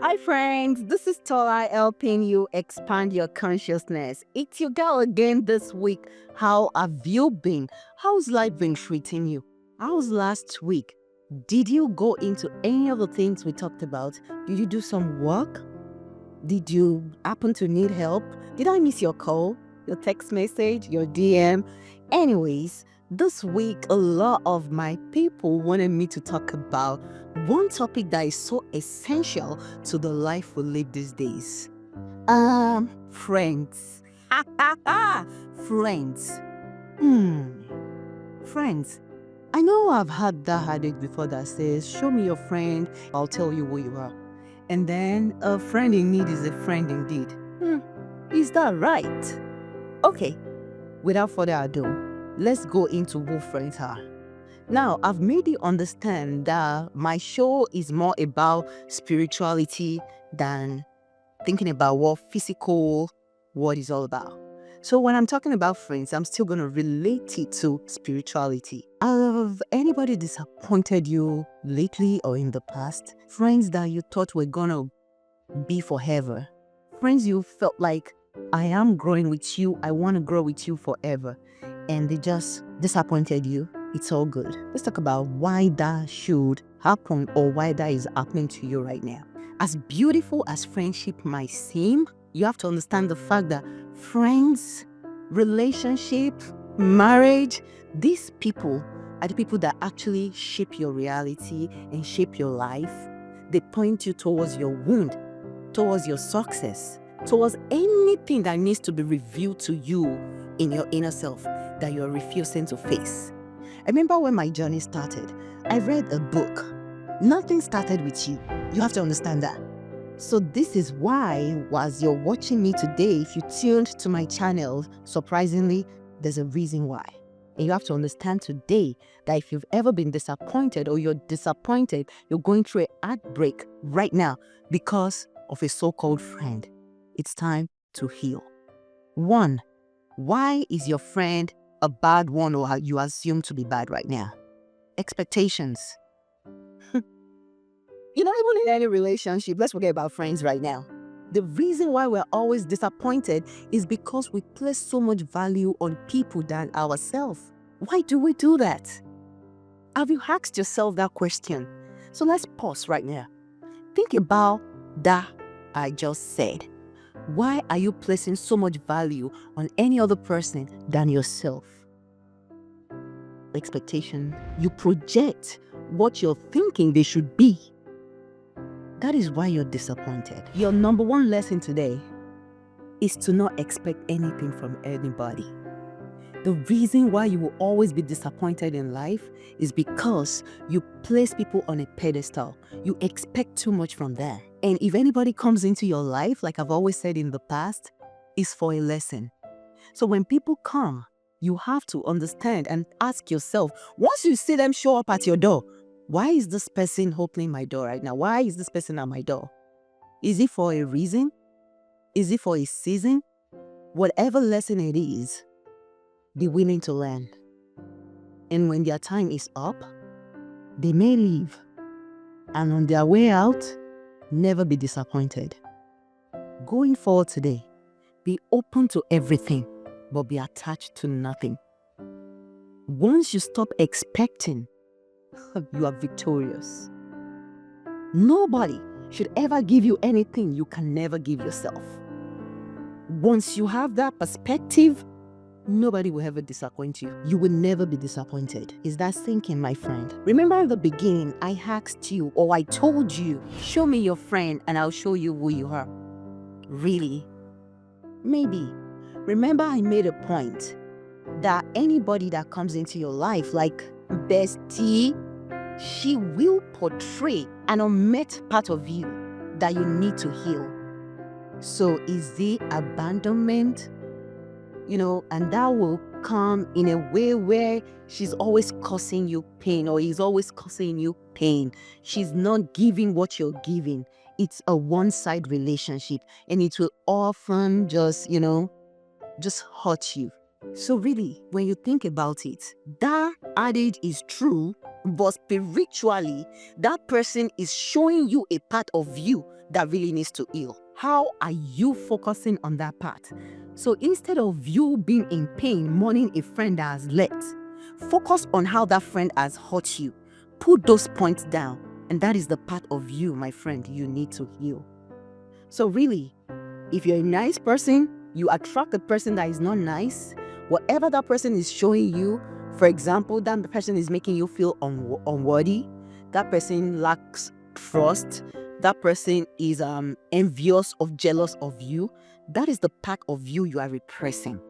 Hi friends, this is Tola helping you expand your consciousness. It's your girl again this week. How have you been? How's life been treating you? How's last week? Did you go into any of the things we talked about? Did you do some work? Did you happen to need help? Did I miss your call, your text message, your DM? Anyways, this week a lot of my people wanted me to talk about one topic that is so essential to the life we live these days. Friends. Friends. Hmm. Friends. I know I've had that headache before that says, show me your friend, I'll tell you who you are. And then a friend in need is a friend indeed. Is that right? Okay, without further ado, let's go into who friends are. Now, I've made you understand that my show is more about spirituality than thinking about what physical what is all about. So when I'm talking about friends, I'm still going to relate it to spirituality. Have anybody disappointed you lately or in the past? Friends that you thought were going to be forever. Friends you felt like, I am growing with you, I want to grow with you forever. And they just disappointed you. It's all good. Let's talk about why that should happen or why that is happening to you right now. As beautiful as friendship might seem, you have to understand the fact that friends, relationship, marriage, these people are the people that actually shape your reality and shape your life. They point you towards your wound, towards your success, towards anything that needs to be revealed to you in your inner self that you're refusing to face. I remember when my journey started, I read a book. Nothing started with you. You have to understand that. So this is why, as you're watching me today, if you tuned to my channel, surprisingly, there's a reason why. And you have to understand today that if you've ever been disappointed or you're disappointed, you're going through a heartbreak right now because of a so-called friend. It's time to heal. 1. Why is your friend a bad one or you assume to be bad right now? Expectations. You're not even in any relationship. Let's forget about friends right now. The reason why we're always disappointed is because we place so much value on people than ourselves. Why do we do that? Have you asked yourself that question? So let's pause right now. Think about that I just said. Why are you placing so much value on any other person than yourself? Expectation. You project what you're thinking they should be. That is why you're disappointed. Your number one lesson today is to not expect anything from anybody. The reason why you will always be disappointed in life is because you place people on a pedestal. You expect too much from them. And if anybody comes into your life, like I've always said in the past, is for a lesson. So when people come, you have to understand and ask yourself, once you see them show up at your door, why is this person opening my door right now? Why is this person at my door? Is it for a reason? Is it for a season? Whatever lesson it is, be willing to learn. And when their time is up, they may leave. And on their way out, never be disappointed. Going forward today, be open to everything, but be attached to nothing. Once you stop expecting, you are victorious. Nobody should ever give you anything you can never give yourself. Once you have that perspective, nobody will ever disappoint you. You will never be disappointed. Is that sinking, my friend? Remember at the beginning, I asked you or I told you, show me your friend and I'll show you who you are. Really? Maybe. Remember I made a point that anybody that comes into your life like bestie, she will portray an unmet part of you that you need to heal. So is it abandonment? And that will come in a way where she's always causing you pain or he's always causing you pain. She's not giving what you're giving. It's a one-side relationship and it will often just hurt you. So really, when you think about it, that adage is true, but spiritually, that person is showing you a part of you that really needs to heal? How are you focusing on that part? So instead of you being in pain, mourning a friend that has left, focus on how that friend has hurt you. Put those points down. And that is the part of you, my friend, you need to heal. So really, if you're a nice person, you attract a person that is not nice. Whatever that person is showing you, for example, that person is making you feel unworthy, that person lacks trust, that person is envious or jealous of you, that is the part of you you are repressing.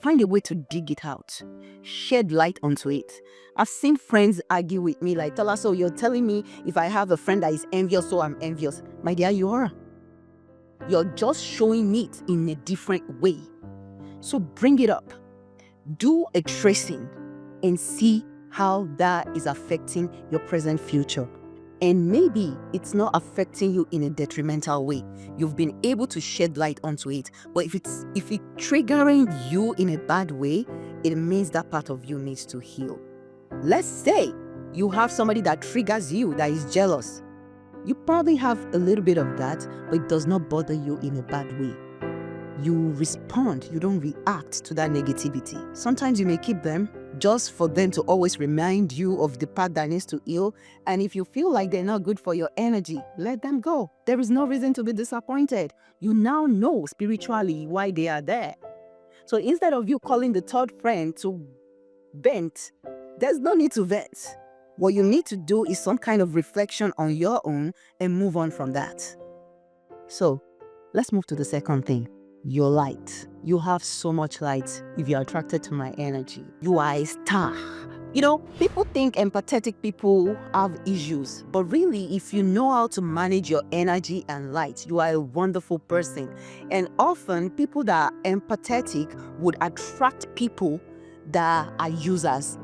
Find a way to dig it out. Shed light onto it. I've seen friends argue with me like, Tola, so you're telling me if I have a friend that is envious, so I'm envious. My dear, you are. You're just showing it in a different way. So bring it up. Do a tracing and see how that is affecting your present future. And maybe it's not affecting you in a detrimental way. You've been able to shed light onto it. But if it's triggering you in a bad way, it means that part of you needs to heal. Let's say you have somebody that triggers you, that is jealous. You probably have a little bit of that, but it does not bother you in a bad way. You respond, you don't react to that negativity. Sometimes you may keep them just for them to always remind you of the part that needs to heal. And if you feel like they're not good for your energy, let them go. There is no reason to be disappointed. You now know spiritually why they are there. So instead of you calling the third friend to vent, there's no need to vent. What you need to do is some kind of reflection on your own and move on from that. So let's move to the second thing. Your light. You have so much light if you're attracted to my energy. You are a star. You know, people think empathetic people have issues, but really, if you know how to manage your energy and light, you are a wonderful person. And often, people that are empathetic would attract people that are users.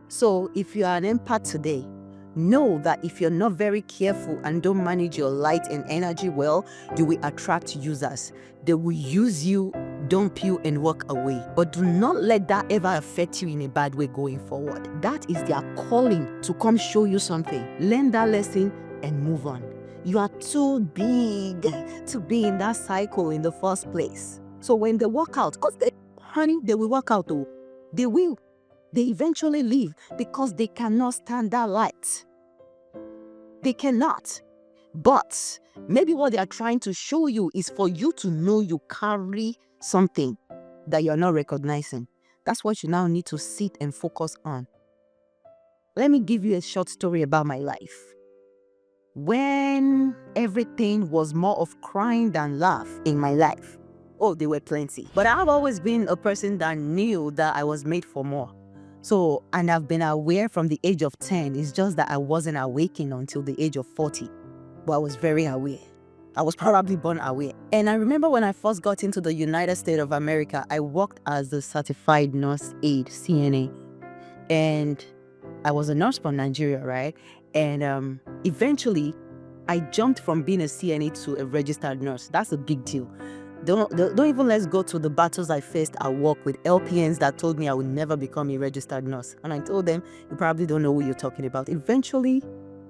So if you are an empath today, know that if you're not very careful and don't manage your light and energy well, you will attract users. They will use you, dump you, and walk away. But do not let that ever affect you in a bad way going forward. That is their calling to come show you something. Learn that lesson and move on. You are too big to be in that cycle in the first place. So when they walk out, they will walk out though. They will. They eventually leave because they cannot stand that light. They cannot. But maybe what they are trying to show you is for you to know you carry something that you're not recognizing. That's what you now need to sit and focus on. Let me give you a short story about my life. When everything was more of crying than laugh in my life, oh, there were plenty. But I've always been a person that knew that I was made for more. So, and I've been aware from the age of 10. It's just that I wasn't awakened until the age of 40. But I was very aware. I was probably born aware. And I remember when I first got into the United States of America, I worked as a certified nurse aide, CNA. And I was a nurse from Nigeria, right? And eventually, I jumped from being a CNA to a registered nurse. That's a big deal. Don't even let's go to the battles I faced at work with LPNs that told me I would never become a registered nurse. And I told them, you probably don't know who you're talking about. Eventually,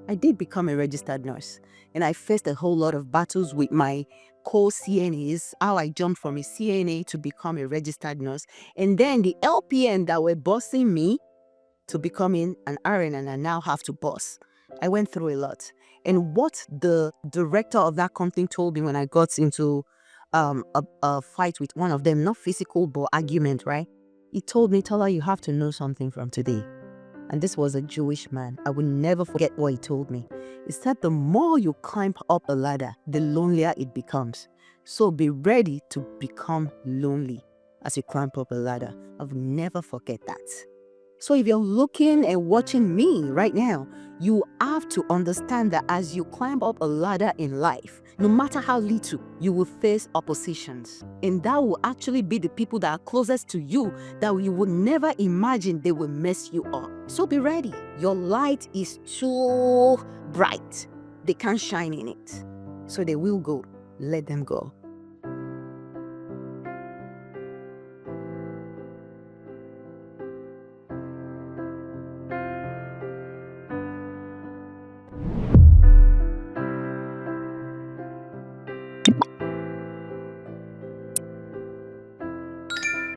I did become a registered nurse. And I faced a whole lot of battles with my co-CNAs, how I jumped from a CNA to become a registered nurse. And then the LPN that were bossing me to becoming an RN, and I now have to boss. I went through a lot. And what the director of that company told me when I got into a fight with one of them, not physical, but argument, right? He told me, Tola, you have to know something from today. And this was a Jewish man. I will never forget what he told me. He said, the more you climb up a ladder, the lonelier it becomes. So be ready to become lonely as you climb up a ladder. I will never forget that. So if you're looking and watching me right now, you have to understand that as you climb up a ladder in life, no matter how little, you will face oppositions. And that will actually be the people that are closest to you that you would never imagine they will mess you up. So be ready. Your light is too bright. They can't shine in it. So they will go. Let them go.